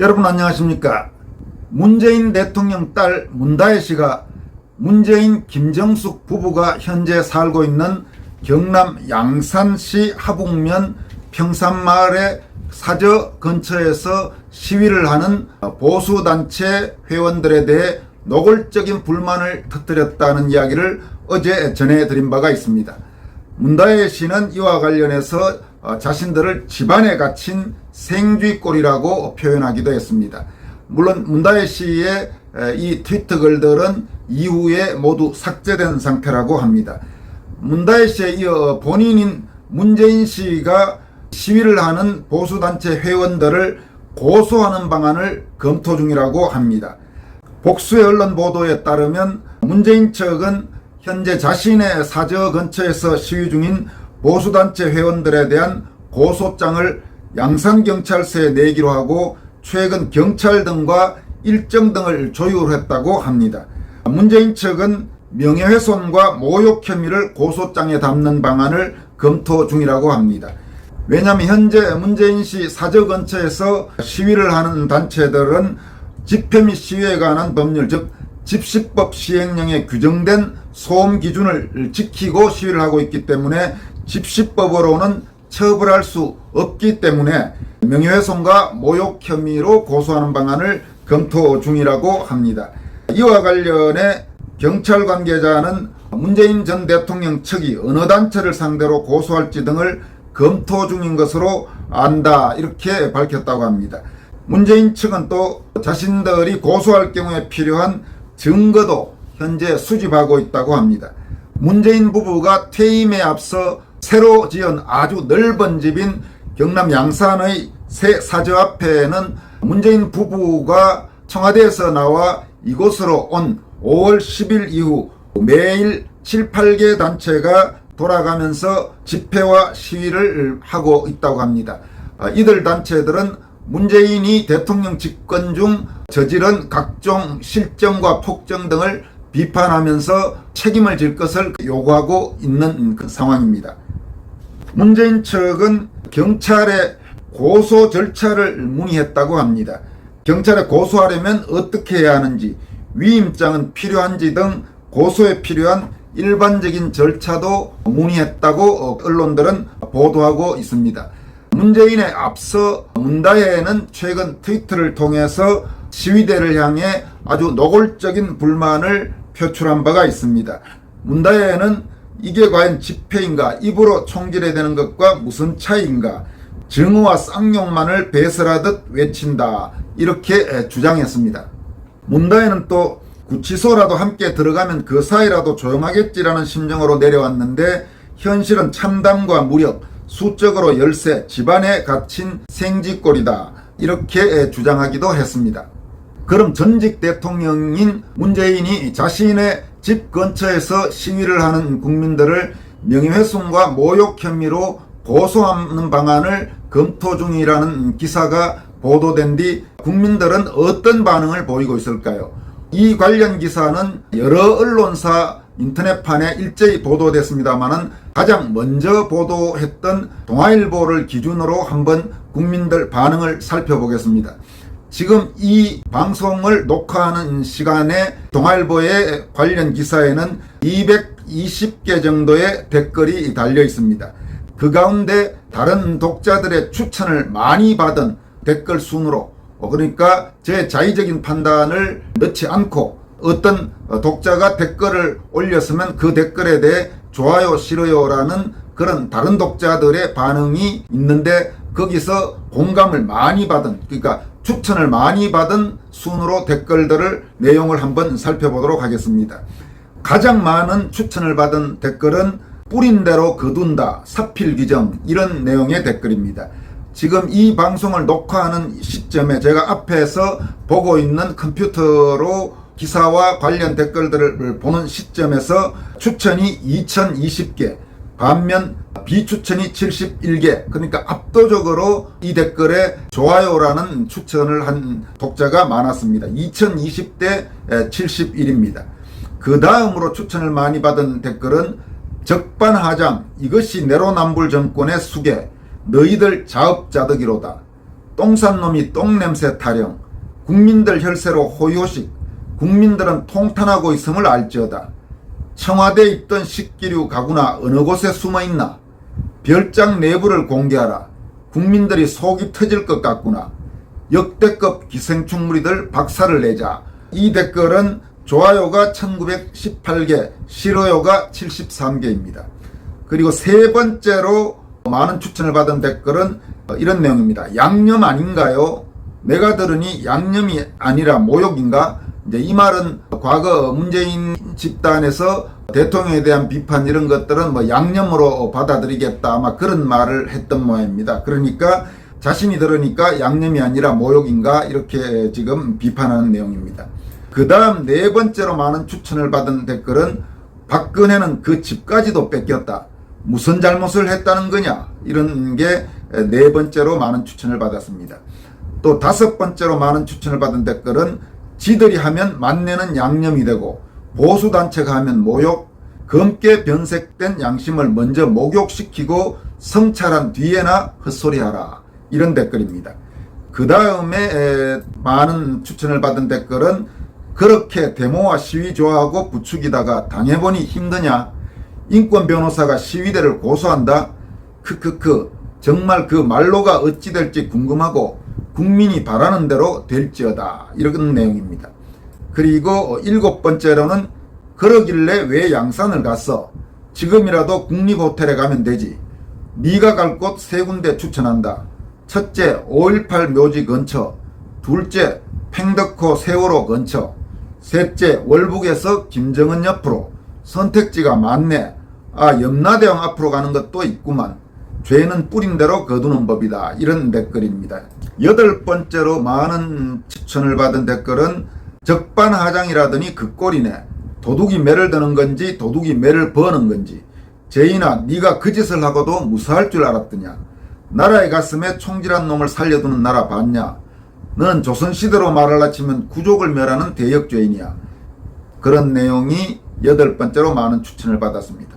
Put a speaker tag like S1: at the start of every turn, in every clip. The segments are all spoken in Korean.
S1: 여러분 안녕하십니까? 문재인 대통령 딸 문다혜 씨가 문재인 김정숙 부부가 현재 살고 있는 경남 양산시 하북면 평산마을의 사저 근처에서 시위를 하는 보수단체 회원들에 대해 노골적인 불만을 터뜨렸다는 이야기를 어제 전해드린 바가 있습니다. 문다혜 씨는 이와 관련해서 자신들을 집안에 갇힌 생쥐꼴이라고 표현하기도 했습니다. 물론 문다혜 씨의 이 트위터 글들은 이후에 모두 삭제된 상태라고 합니다. 문다혜 씨에 이어 본인인 문재인 씨가 시위를 하는 보수단체 회원들을 고소하는 방안을 검토 중이라고 합니다. 복수의 언론 보도에 따르면 문재인 측은 현재 자신의 사저 근처에서 시위 중인 보수단체 회원들에 대한 고소장을 양산경찰서에 내기로 하고 최근 경찰 등과 일정 등을 조율했다고 합니다. 문재인 측은 명예훼손과 모욕 혐의를 고소장에 담는 방안을 검토 중이라고 합니다. 왜냐하면 현재 문재인 씨 사저 근처에서 시위를 하는 단체들은 집회 및 시위에 관한 법률, 즉 집시법 시행령에 규정된 소음 기준을 지키고 시위를 하고 있기 때문에 집시법으로는 처벌할 수 없기 때문에 명예훼손과 모욕 혐의로 고소하는 방안을 검토 중이라고 합니다. 이와 관련해 경찰 관계자는 문재인 전 대통령 측이 어느 단체를 상대로 고소할지 등을 검토 중인 것으로 안다, 이렇게 밝혔다고 합니다. 문재인 측은 또 자신들이 고소할 경우에 필요한 증거도 현재 수집하고 있다고 합니다. 문재인 부부가 퇴임에 앞서 새로 지은 아주 넓은 집인 경남 양산의 새 사저 앞에는 문재인 부부가 청와대에서 나와 이곳으로 온 5월 10일 이후 매일 7, 8개 단체가 돌아가면서 집회와 시위를 하고 있다고 합니다. 이들 단체들은 문재인이 대통령 집권 중 저지른 각종 실정과 폭정 등을 비판하면서 책임을 질 것을 요구하고 있는 그 상황입니다. 문재인 측은 경찰에 고소 절차를 문의했다고 합니다. 경찰에 고소하려면 어떻게 해야 하는지, 위임장은 필요한지 등 고소에 필요한 일반적인 절차도 문의했다고 언론들은 보도하고 있습니다. 문재인에 앞서 문다혜는 최근 트위터를 통해서 시위대를 향해 아주 노골적인 불만을 표출한 바가 있습니다. 문다혜는 이게 과연 집회인가, 입으로 총질해야 되는 것과 무슨 차이인가, 증오와 쌍욕만을 배설하듯 외친다, 이렇게 주장했습니다. 문다혜는 또 구치소라도 함께 들어가면 그 사이라도 조용하겠지라는 심정으로 내려왔는데 현실은 참담과 무력, 수적으로 열세, 집안에 갇힌 생쥐꼴이다, 이렇게 주장하기도 했습니다. 그럼 전직 대통령인 문재인이 자신의 집 근처에서 시위를 하는 국민들을 명예훼손과 모욕 혐의로 고소하는 방안을 검토 중이라는 기사가 보도된 뒤 국민들은 어떤 반응을 보이고 있을까요? 이 관련 기사는 여러 언론사 인터넷판에 일제히 보도됐습니다만은 가장 먼저 보도했던 동아일보를 기준으로 한번 국민들 반응을 살펴보겠습니다. 지금 이 방송을 녹화하는 시간에 동아일보의 관련 기사에는 220개 정도의 댓글이 달려 있습니다. 그 가운데 다른 독자들의 추천을 많이 받은 댓글 순으로, 그러니까 제 자의적인 판단을 넣지 않고 어떤 독자가 댓글을 올렸으면 그 댓글에 대해 좋아요, 싫어요라는 그런 다른 독자들의 반응이 있는데 거기서 공감을 많이 받은, 그러니까 추천을 많이 받은 순으로 댓글들을 내용을 한번 살펴보도록 하겠습니다. 가장 많은 추천을 받은 댓글은 뿌린 대로 거둔다, 사필귀정, 이런 내용의 댓글입니다. 지금 이 방송을 녹화하는 시점에 제가 앞에서 보고 있는 컴퓨터로 기사와 관련 댓글들을 보는 시점에서 추천이 2020개, 반면 비추천이 71개, 그러니까 압도적으로 이 댓글에 좋아요라는 추천을 한 독자가 많았습니다. 2020대 71입니다. 그 다음으로 추천을 많이 받은 댓글은 적반하장, 이것이 내로남불 정권의 수계, 너희들 자업자득이로다. 똥산 놈이 똥냄새 타령, 국민들 혈세로 호요식, 국민들은 통탄하고 있음을 알지어다. 청와대에 있던 식기류 가구나 어느 곳에 숨어있나. 별장 내부를 공개하라. 국민들이 속이 터질 것 같구나. 역대급 기생충무리들 박살을 내자. 이 댓글은 좋아요가 1918개, 싫어요가 73개입니다. 그리고 세 번째로 많은 추천을 받은 댓글은 이런 내용입니다. 양념 아닌가요? 내가 들으니 양념이 아니라 모욕인가? 이제 이 말은 과거 문재인 집단에서 대통령에 대한 비판 이런 것들은 뭐 양념으로 받아들이겠다 아마 그런 말을 했던 모양입니다. 그러니까 자신이 들으니까 양념이 아니라 모욕인가 이렇게 지금 비판하는 내용입니다. 그 다음 네 번째로 많은 추천을 받은 댓글은 박근혜는 그 집까지도 뺏겼다. 무슨 잘못을 했다는 거냐 이런 게 네 번째로 많은 추천을 받았습니다. 또 다섯 번째로 많은 추천을 받은 댓글은 지들이 하면 만내는 양념이 되고 보수단체가 하면 모욕, 검게 변색된 양심을 먼저 목욕시키고 성찰한 뒤에나 헛소리하라 이런 댓글입니다. 그 다음에 많은 추천을 받은 댓글은 그렇게 데모와 시위 좋아하고 부추기다가 당해보니 힘드냐. 인권 변호사가 시위대를 고소한다. 크크크 정말 그 말로가 어찌 될지 궁금하고 국민이 바라는 대로 될지어다 이런 내용입니다. 그리고 일곱 번째로는 그러길래 왜 양산을 갔어. 지금이라도 국립호텔에 가면 되지. 네가 갈 곳 세 군데 추천한다. 첫째 5.18 묘지 근처, 둘째 팽덕호 세월호 근처, 셋째 월북에서 김정은 옆으로. 선택지가 많네. 아 염라대왕 앞으로 가는 것도 있구만. 죄는 뿌린 대로 거두는 법이다 이런 댓글입니다. 여덟 번째로 많은 추천을 받은 댓글은 적반하장이라더니 그 꼴이네. 도둑이 매를 드는 건지 도둑이 매를 버는 건지. 제인아 네가 그 짓을 하고도 무사할 줄 알았더냐. 나라의 가슴에 총질한 놈을 살려두는 나라 봤냐. 너는 조선시대로 말을 치면 구족을 멸하는 대역죄인이야. 그런 내용이 여덟 번째로 많은 추천을 받았습니다.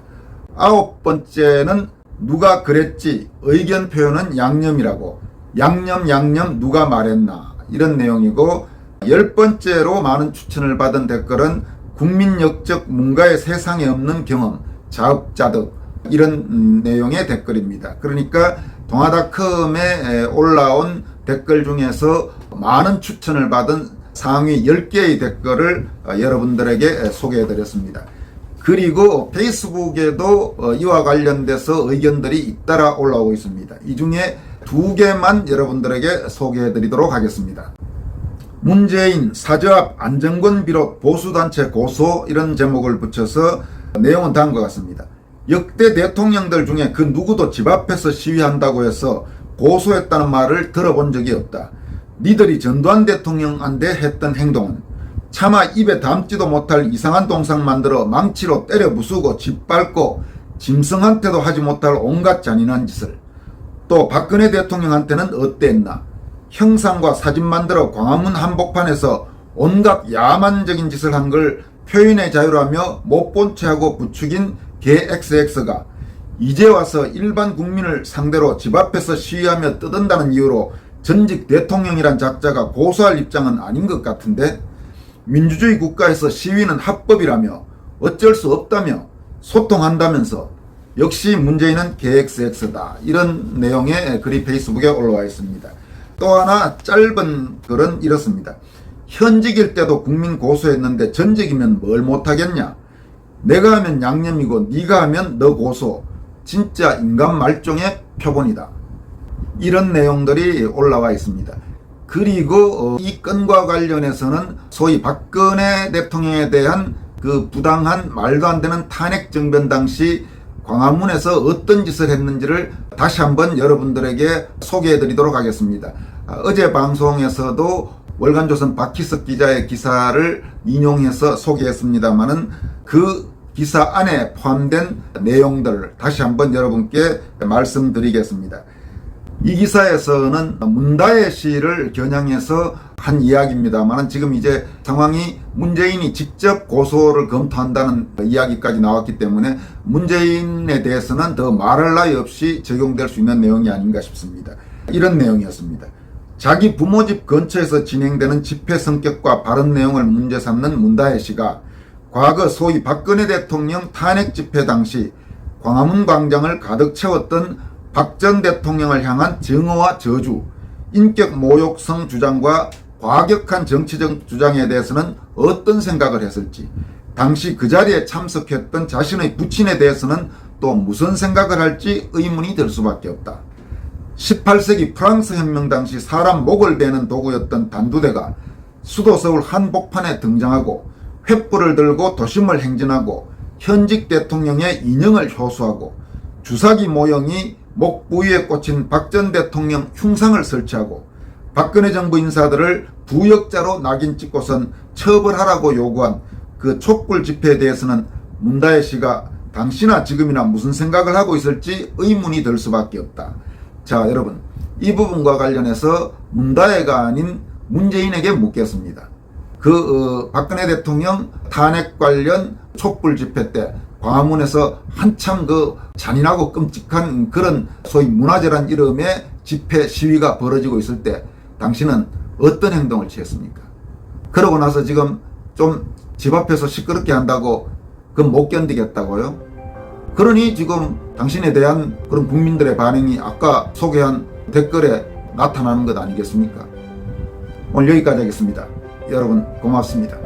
S1: 아홉 번째는 누가 그랬지 의견 표현은 양념이라고. 양념 누가 말했나 이런 내용이고, 열 번째로 많은 추천을 받은 댓글은 국민 역적 문가의 세상에 없는 경험 자업자득 이런 내용의 댓글입니다. 그러니까 동아닷컴에 올라온 댓글 중에서 많은 추천을 받은 상위 10개의 댓글을 여러분들에게 소개해 드렸습니다. 그리고 페이스북에도 이와 관련돼서 의견들이 잇따라 올라오고 있습니다. 이 중에 2개만 여러분들에게 소개해 드리도록 하겠습니다. 문재인 사저합 안정권 비롯 보수단체 고소 이런 제목을 붙여서 내용은 다음과 같습니다. 역대 대통령들 중에 그 누구도 집 앞에서 시위한다고 해서 고소했다는 말을 들어본 적이 없다. 니들이 전두환 대통령한테 했던 행동은 차마 입에 담지도 못할 이상한 동상 만들어 망치로 때려 부수고 짓밟고 짐승한테도 하지 못할 온갖 잔인한 짓을. 또 박근혜 대통령한테는 어땠나. 형상과 사진 만들어 광화문 한복판에서 온갖 야만적인 짓을 한 걸 표현의 자유라며 못 본 채하고 부추긴 개 XX가 이제 와서 일반 국민을 상대로 집 앞에서 시위하며 떠든다는 이유로 전직 대통령이란 작자가 고소할 입장은 아닌 것 같은데. 민주주의 국가에서 시위는 합법이라며 어쩔 수 없다며 소통한다면서 역시 문재인은 KXX다 이런 내용의 글이 페이스북에 올라와 있습니다. 또 하나 짧은 글은 이렇습니다. 현직일 때도 국민 고소했는데 전직이면 뭘 못하겠냐. 내가 하면 양념이고 네가 하면 너 고소. 진짜 인간 말종의 표본이다. 이런 내용들이 올라와 있습니다. 그리고 이 건과 관련해서는 소위 박근혜 대통령에 대한 그 부당한 말도 안 되는 탄핵 정변 당시 광화문에서 어떤 짓을 했는지를 다시 한번 여러분들에게 소개해 드리도록 하겠습니다. 어제 방송에서도 월간조선 박희석 기자의 기사를 인용해서 소개했습니다마는 그 기사 안에 포함된 내용들 다시 한번 여러분께 말씀드리겠습니다. 이 기사에서는 문다혜 씨를 겨냥해서 한 이야기입니다만 지금 이제 상황이 문재인이 직접 고소를 검토한다는 이야기까지 나왔기 때문에 문재인에 대해서는 더 말할 나위 없이 적용될 수 있는 내용이 아닌가 싶습니다. 이런 내용이었습니다. 자기 부모 집 근처에서 진행되는 집회 성격과 발언 내용을 문제 삼는 문다혜 씨가 과거 소위 박근혜 대통령 탄핵 집회 당시 광화문 광장을 가득 채웠던 박 전 대통령을 향한 증오와 저주, 인격 모욕성 주장과 과격한 정치적 주장에 대해서는 어떤 생각을 했을지, 당시 그 자리에 참석했던 자신의 부친에 대해서는 또 무슨 생각을 할지 의문이 들 수밖에 없다. 18세기 프랑스 혁명 당시 사람 목을 베는 도구였던 단두대가 수도 서울 한복판에 등장하고 횃불을 들고 도심을 행진하고 현직 대통령의 인형을 효수하고 주사기 모형이 목 부위에 꽂힌 박 전 대통령 흉상을 설치하고 박근혜 정부 인사들을 부역자로 낙인 찍고선 처벌하라고 요구한 그 촛불 집회에 대해서는 문다혜 씨가 당시나 지금이나 무슨 생각을 하고 있을지 의문이 들 수밖에 없다. 자, 여러분, 이 부분과 관련해서 문다혜가 아닌 문재인에게 묻겠습니다. 박근혜 대통령 탄핵 관련 촛불 집회 때 광화문에서 한참 잔인하고 끔찍한 그런 소위 문화재란 이름의 집회 시위가 벌어지고 있을 때 당신은 어떤 행동을 취했습니까? 그러고 나서 지금 좀 집 앞에서 시끄럽게 한다고 못 견디겠다고요? 그러니 지금 당신에 대한 그런 국민들의 반응이 아까 소개한 댓글에 나타나는 것 아니겠습니까? 오늘 여기까지 하겠습니다. 여러분 고맙습니다.